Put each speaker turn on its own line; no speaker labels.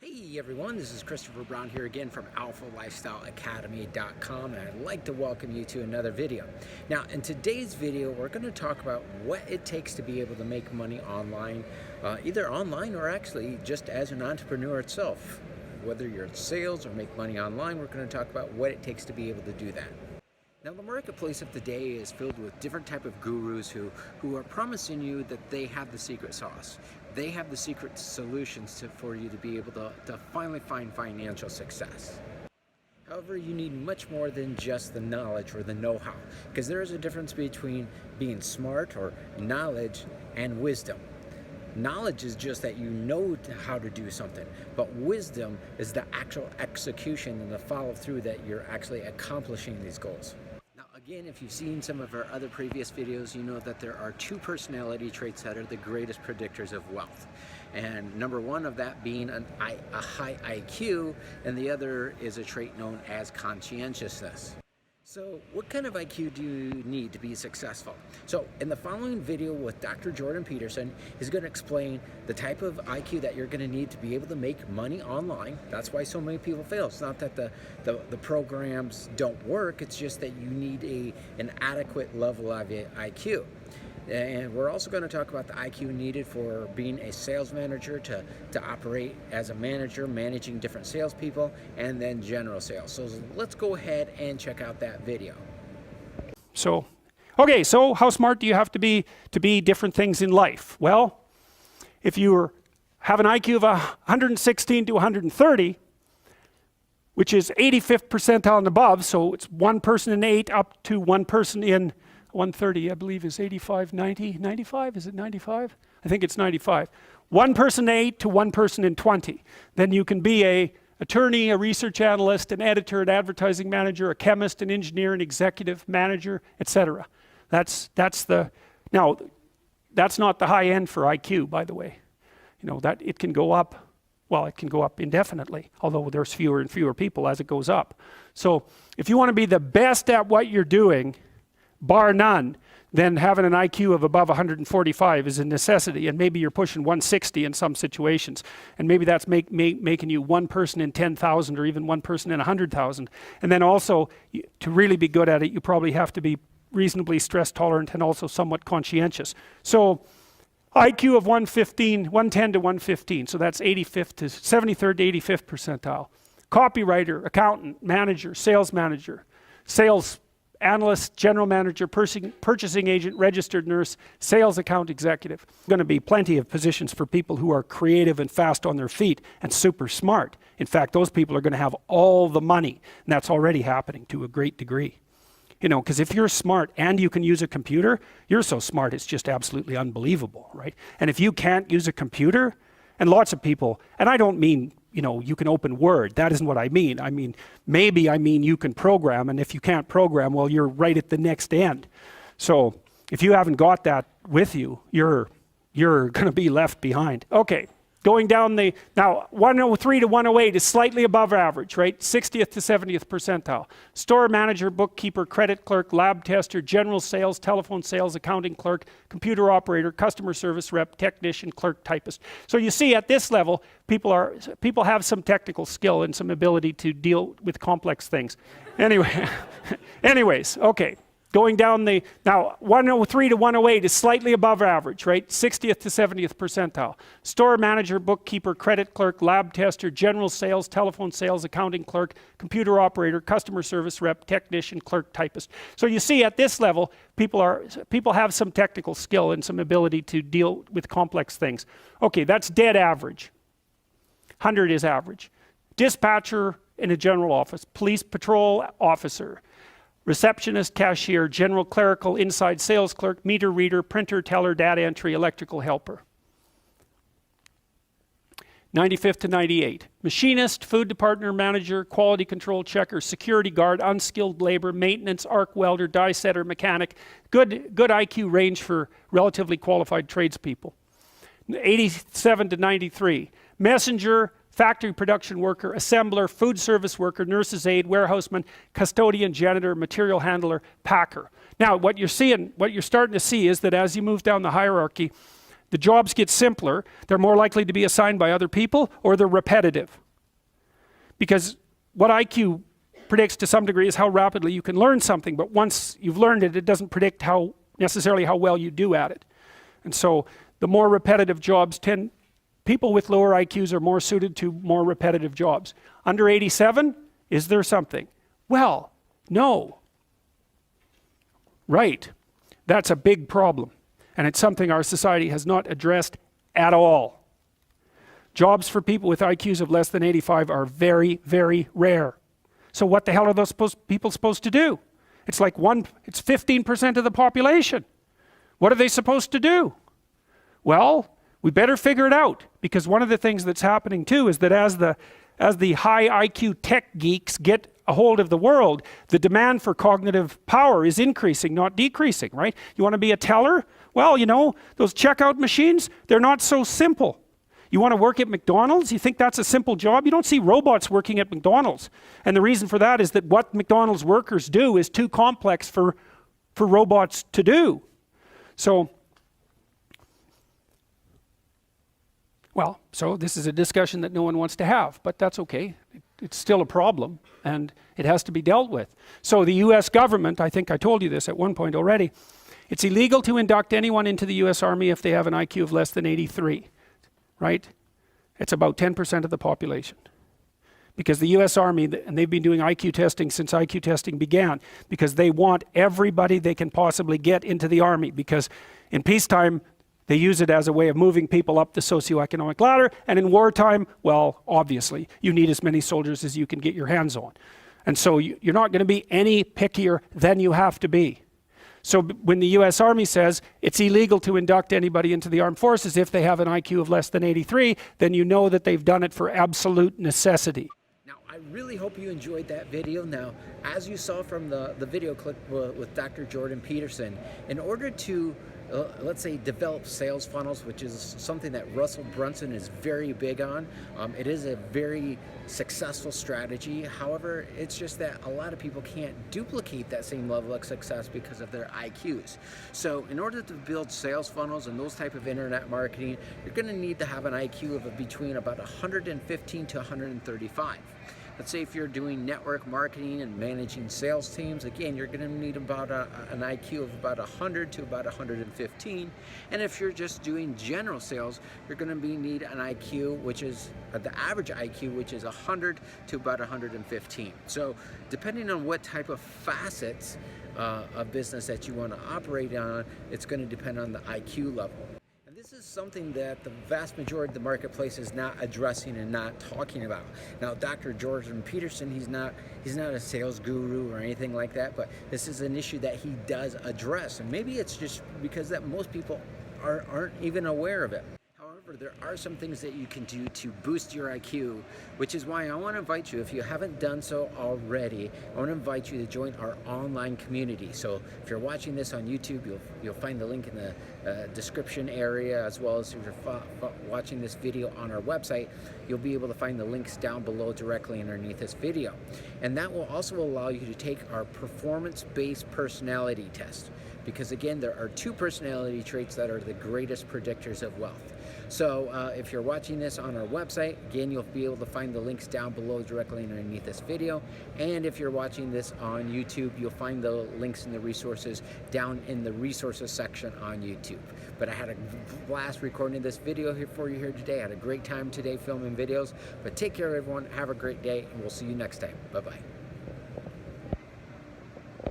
Hey everyone, this is Christopher Brown here again from AlphaLifestyleAcademy.com, and I'd like to welcome you to another video. Now, in today's video, we're going to talk about what it takes to be able to make money online, either online or actually just as an entrepreneur itself. Whether you're in sales or make money online, we're going to talk about what it takes to be able to do that. Now, the marketplace of today is filled with different type of gurus who are promising you that they have the secret sauce. They have the secret solutions for you to be able to finally find financial success. However, you need much more than just the knowledge or the know-how, because there is a difference between being smart or knowledge and wisdom. Knowledge is just that you know how to do something, but wisdom is the actual execution and the follow-through that you're actually accomplishing these goals. Again, if you've seen some of our other previous videos, you know that there are two personality traits that are the greatest predictors of wealth. And number one of that being a high IQ, and the other is a trait known as conscientiousness. So what kind of IQ do you need to be successful? So in the following video with Dr. Jordan Peterson, he's going to explain the type of IQ that you're going to need to be able to make money online. That's why so many people fail. It's not that the programs don't work, it's just that you need an adequate level of IQ. And we're also going to talk about the IQ needed for being a sales manager to operate as a manager, managing different salespeople, and then general sales. So let's go ahead and check out that video.
So how smart do you have to be different things in life? Well, if you have an IQ of 116 to 130, which is 85th percentile and above, so it's one person in 8 up to one person in 130, I believe, is 85, 90, 95? Is it 95? I think it's 95. One person in 8 to one person in 20. Then you can be an attorney, a research analyst, an editor, an advertising manager, a chemist, an engineer, an executive manager, etc. Now, that's not the high end for IQ, by the way. You know, that it can go up, well, it can go up indefinitely, although there's fewer and fewer people as it goes up. So if you want to be the best at what you're doing, bar none, then having an IQ of above 145 is a necessity, and maybe you're pushing 160 in some situations, and maybe that's making you one person in 10,000 or even one person in 100,000. And then also, to really be good at it, you probably have to be reasonably stress tolerant and also somewhat conscientious. So IQ of 110 to 115, so that's 85th to 73rd to 85th percentile. Copywriter, accountant, manager, sales analyst, general manager, purchasing agent, registered nurse, sales account executive. Going to be plenty of positions for people who are creative and fast on their feet and super smart. In fact, those people are going to have all the money, and that's already happening to a great degree. You know, because if you're smart and you can use a computer, you're so smart it's just absolutely unbelievable, right? And if you can't use a computer, and lots of people, and I don't mean, you know, you can open Word. That isn't what I mean. I mean you can program, and if you can't program, well, you're right at the next end. So if you haven't got that with you, you're going to be left behind. Okay, going down now 103 to 108 is slightly above average, right? 60th to 70th percentile. Store manager, bookkeeper, credit clerk, lab tester, general sales, telephone sales, accounting clerk, computer operator, customer service rep, technician, clerk, typist. So you see at this level, people have some technical skill and some ability to deal with complex things. Anyways, okay. Going down now 103 to 108 is slightly above average, right? 60th to 70th percentile. Store manager, bookkeeper, credit clerk, lab tester, general sales, telephone sales, accounting clerk, computer operator, customer service rep, technician, clerk, typist. So you see at this level, people have some technical skill and some ability to deal with complex things. Okay, that's dead average. 100 is average. Dispatcher in a general office, police patrol officer, receptionist, cashier, general clerical, inside sales clerk, meter reader, printer, teller, data entry, electrical helper. 95th to 98. Machinist, food department manager, quality control checker, security guard, unskilled labor, maintenance, arc welder, die setter, mechanic. Good IQ range for relatively qualified tradespeople. 87 to 93. Messenger, factory production worker, assembler, food service worker, nurse's aide, warehouseman, custodian, janitor, material handler, packer. Now, what you're starting to see is that as you move down the hierarchy, the jobs get simpler, they're more likely to be assigned by other people, or they're repetitive. Because what IQ predicts to some degree is how rapidly you can learn something, but once you've learned it, it doesn't predict necessarily how well you do at it. And so the more repetitive jobs people with lower IQs are more suited to more repetitive jobs. Under 87, is there something? Well, no. Right. That's a big problem. And it's something our society has not addressed at all. Jobs for people with IQs of less than 85 are very, very rare. So what the hell are those people supposed to do? It's like it's 15% of the population. What are they supposed to do? Well, we better figure it out, because one of the things that's happening too is that as the high IQ tech geeks get a hold of the world, the demand for cognitive power is increasing, not decreasing, right? You want to be a teller? Well, you know, those checkout machines, they're not so simple. You want to work at McDonald's? You think that's a simple job? You don't see robots working at McDonald's. And the reason for that is that what McDonald's workers do is too complex for robots to do. So this is a discussion that no one wants to have, but that's okay. It's still a problem, and it has to be dealt with. So the US government, I think I told you this at one point already, it's illegal to induct anyone into the US Army if they have an IQ of less than 83, right? It's about 10% of the population. Because the US Army, and they've been doing IQ testing since IQ testing began, because they want everybody they can possibly get into the Army, because in peacetime, they use it as a way of moving people up the socioeconomic ladder, and in wartime, well, obviously, you need as many soldiers as you can get your hands on. And so you're not going to be any pickier than you have to be. So when the US Army says it's illegal to induct anybody into the armed forces if they have an IQ of less than 83, then you know that they've done it for absolute necessity.
Now, I really hope you enjoyed that video. Now, as you saw from the video clip with Dr. Jordan Peterson, in order to let's say develop sales funnels, which is something that Russell Brunson is very big on. It is a very successful strategy. However, it's just that a lot of people can't duplicate that same level of success because of their IQs. So in order to build sales funnels and those type of internet marketing, you're going to need to have an IQ of between about 115 to 135. Let's say if you're doing network marketing and managing sales teams, again, you're going to need about an IQ of about 100 to about 115. And if you're just doing general sales, you're going to need an IQ, which is the average IQ, which is 100 to about 115. So depending on what type of facets of business that you want to operate on, it's going to depend on the IQ level. This is something that the vast majority of the marketplace is not addressing and not talking about. Now, Dr. Jordan Peterson, he's not a sales guru or anything like that, but this is an issue that he does address. And maybe it's just because that most people aren't even aware of it. However, there are some things that you can do to boost your IQ, which is why I want to invite you, if you haven't done so already, I want to invite you to join our online community. So if you're watching this on YouTube, you'll find the link in the description area, as well as if you're watching this video on our website, you'll be able to find the links down below directly underneath this video. And that will also allow you to take our performance-based personality test. Because again, there are 2 personality traits that are the greatest predictors of wealth. So if you're watching this on our website, again, you'll be able to find the links down below directly underneath this video. And if you're watching this on YouTube, you'll find the links and the resources down in the resources section on YouTube. But I had a blast recording this video here for you here today. I had a great time today filming videos. But take care, everyone. Have a great day, and we'll see you next time. Bye-bye.